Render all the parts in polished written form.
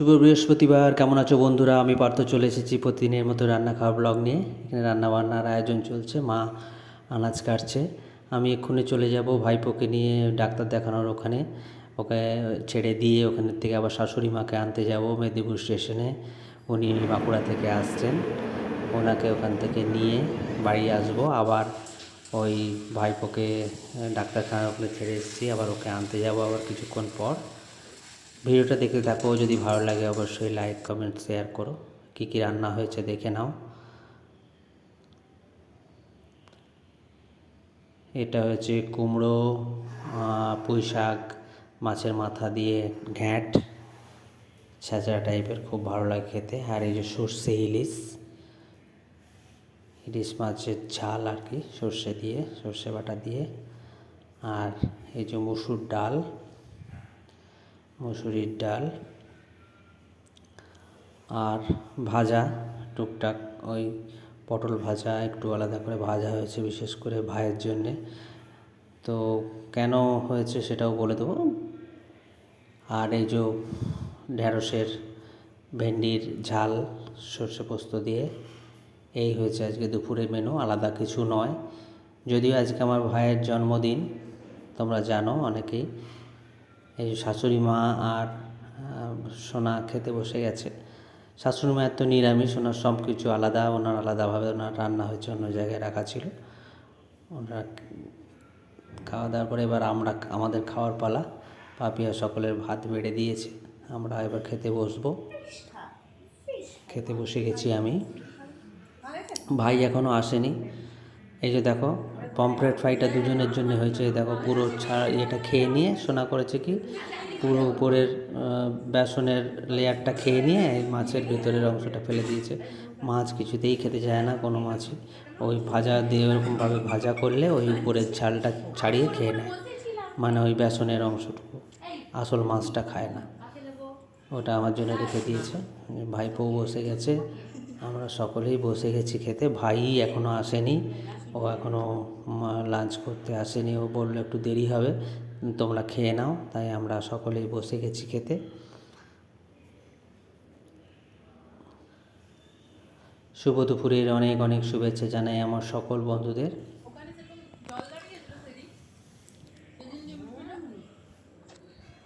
শুভ বৃহস্পতিবার। কেমন আছো বন্ধুরা? আমি পার্থ চলে এসেছি প্রতিদিনের মতো রান্না খাওয়ার ব্লগ নিয়ে। এখানে রান্নাবান্নার আয়োজন চলছে, মা আনাজ কাটছে। আমি এক্ষুনি চলে যাব ভাইপোকে নিয়ে ডাক্তার দেখানোর ওখানে। ওকে ছেড়ে দিয়ে ওখানের থেকে আবার শাশুড়ি মাকে আনতে যাব মেদিনীপুর স্টেশনে। উনি বাঁকুড়া থেকে আসছেন, ওনাকে ওখান থেকে নিয়ে বাড়ি আসবো। আবার ওই ভাইপোকে ডাক্তারখানার ওখানে ছেড়ে এসেছি, আবার ওকে আনতে যাব আবার কিছুক্ষণ পর। ভিডিওটা দেখতে থাকো, যদি ভালো লাগে অবশ্যই লাইক কমেন্ট শেয়ার করো। কী কী রান্না হয়েছে দেখে নাও। এটা হচ্ছে কুমড়ো, পুঁই শাক, মাছের মাথা দিয়ে ঘ্যাঁট, ছেঁচড়া টাইপের, খুব ভালো লাগে খেতে। আর এই যে সর্ষে ইলিশ, ইলিশ মাছের ঝাল আর কি, সর্ষে দিয়ে, সর্ষে বাটা দিয়ে। আর এই যে মুসুর ডাল, মুসুরির ডাল। আর ভাজা টুকটাক, ওই পটল ভাজা একটু আলাদা করে ভাজা হয়েছে বিশেষ করে ভাইয়ের জন্যে। তো কেন হয়েছে সেটাও বলে দেবো। আর এই যে ঢ্যাঁড়সের ভেন্ডির ঝাল সর্ষে পোস্ত দিয়ে, এই হয়েছে আজকে দুপুরের মেনু, আলাদা কিছু নয়। যদিও আজকে আমার ভাইয়ের জন্মদিন, তোমরা জানো অনেকেই। এই শাশুড়ি মা আর সোনা খেতে বসে গেছে। শাশুড়ি মায়ের তো নিরামিষ, ওনার সব কিছু আলাদা, ওনার আলাদাভাবে ওনার রান্না হয়েছে, অন্য জায়গায় রাখা ছিল। ওনারা খাওয়া দাওয়ার পরে এবার আমাদের খাওয়ার পালা। পাপিয়া সকলের ভাত বেড়ে দিয়েছে, আমরা এবার খেতে বসবো। খেতে বসে গেছি আমি, ভাই এখনও আসেনি। এই যে দেখো, পমফ্রেট ফ্রাইটা দুজনের জন্য হয়েছে। দেখো পুরো এটা খেয়ে নিয়ে সোনা করেছে কি, পুরো উপরের বেসনের লেয়ারটা খেয়ে নিয়ে মাছের ভেতরের অংশটা ফেলে দিয়েছে। মাছ কিছুতেই খেতে চায় না কোনো মাছই। ওই ভাজা দিয়ে ওরকমভাবে ভাজা করলে ওই উপরের ছালটা ছাড়িয়ে খেয়ে নেয়, মানে ওই বেসনের অংশটুকু, আসল মাছটা খায় না। ওটা আমার জন্য রেখে দিয়েছে। ভাইপোও বসে গেছে, আমরা সকলেই বসে গেছি খেতে। ভাই এখনও আসেনি, ও এখনও লাঞ্চ করতে আসেনি। ও বললো একটু দেরি হবে, তোমরা খেয়ে নাও। তাই আমরা সকলেই বসে গেছি খেতে। শুভ দুপুরের অনেক অনেক শুভেচ্ছা জানাই আমার সকল বন্ধুদের।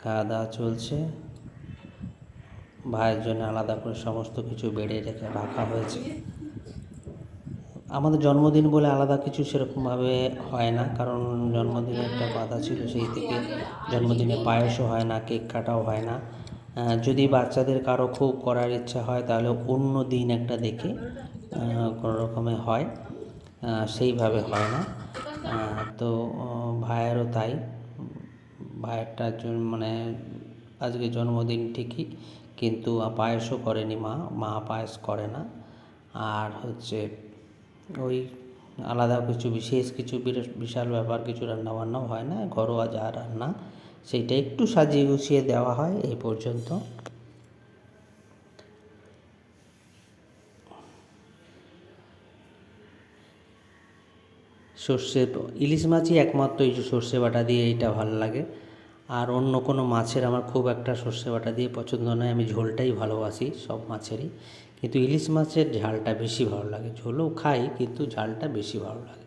খাওয়া দাওয়া চলছে, ভাইয়ের জন্য আলাদা করে সমস্ত কিছু বেড়ে রাখা হয়েছে। আমাদের জন্মদিন বলে আলাদা কিছু সেরকমভাবে হয় না, কারণ জন্মদিনে একটা বাধা ছিল, সেই থেকে জন্মদিনে পায়েসও হয় না, কেক কাটাও হয় না। যদি বাচ্চাদের কারো খুব করার ইচ্ছা হয় তাহলে অন্য দিন একটা দেখে কোনো রকমে হয়, সেইভাবে হয় না। তো ভাইয়েরও তাই, ভাইয়েরটার জন্য মানে আজকে জন্মদিন ঠিকই, কিন্তু পায়েসও করেনি মা পায়েস করে না। আর হচ্ছে ওই আলাদা কিছু বিশেষ কিছু বিশাল ব্যাপার কিছু রান্নাবান্নাও হয় না, ঘরোয়া যা রান্না সেইটা একটু সাজিয়ে গুছিয়ে দেওয়া হয়, এই পর্যন্ত। ইলিশ মাছই একমাত্র এই যে সর্ষে বাটা দিয়ে এইটা ভালো লাগে। আর অন্য কোনো মাছের আমার খুব একটা সর্ষে বাটা দিয়ে পছন্দ নয়, আমি ঝোলটাই ভালোবাসি সব মাছেরই। কিন্তু ইলিশ মাছের ঝালটা বেশি ভালো লাগে, ঝোলও খাই কিন্তু ঝালটা বেশি ভালো লাগে।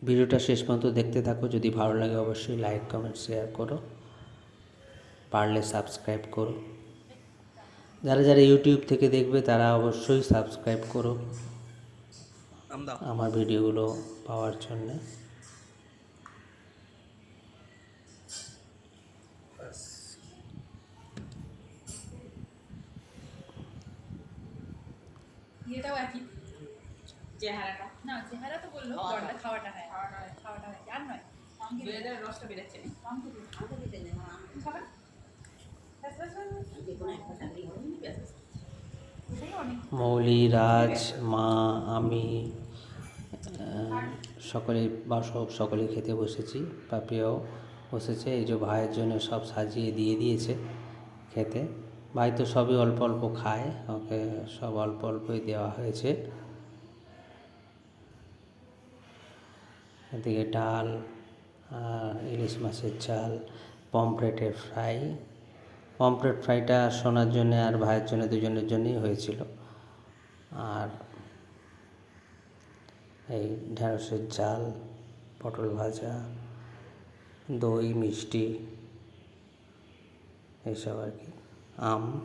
ভিডিওটা শেষ পর্যন্ত দেখতে থাকো, যদি ভালো লাগে অবশ্যই লাইক কমেন্ট শেয়ার করো, পারলে সাবস্ক্রাইব করো। যারা যারা ইউটিউব থেকে দেখবে তারা অবশ্যই সাবস্ক্রাইব করো আমার ভিডিওগুলো পাওয়ার জন্যে। এটাও একই চেহারাটা, না চেহারা তো বললো বড়টা খাওয়াটা হয়, খাওয়াটা হয় আর নয় বেলের রসটা বেরোচ্ছে না খাবেন মৌলি, রাজ, মা, আমি সকলেই সকলেই খেতে বসেছি। পাপিয়াও বসেছে। এই যে ভাইয়ের জন্য সব সাজিয়ে দিয়ে দিয়েছে খেতে। ভাই তো সবই অল্প অল্প খায়, ওকে সব অল্প অল্পই দেওয়া হয়েছে। এদিকে ডাল ইলিশ মাছের ঝাল, পমফ্রেটের ফ্রাই। পমফ্রেট ফ্রাইটা সোনার জন্যে আর ভাইয়ের জন্য, দুজনের জন্যই হয়েছিল। আর এই ঢ্যাঁড়সের ঝাল, পটল ভাজা, দই, মিষ্টি, এইসব আর কি, আম।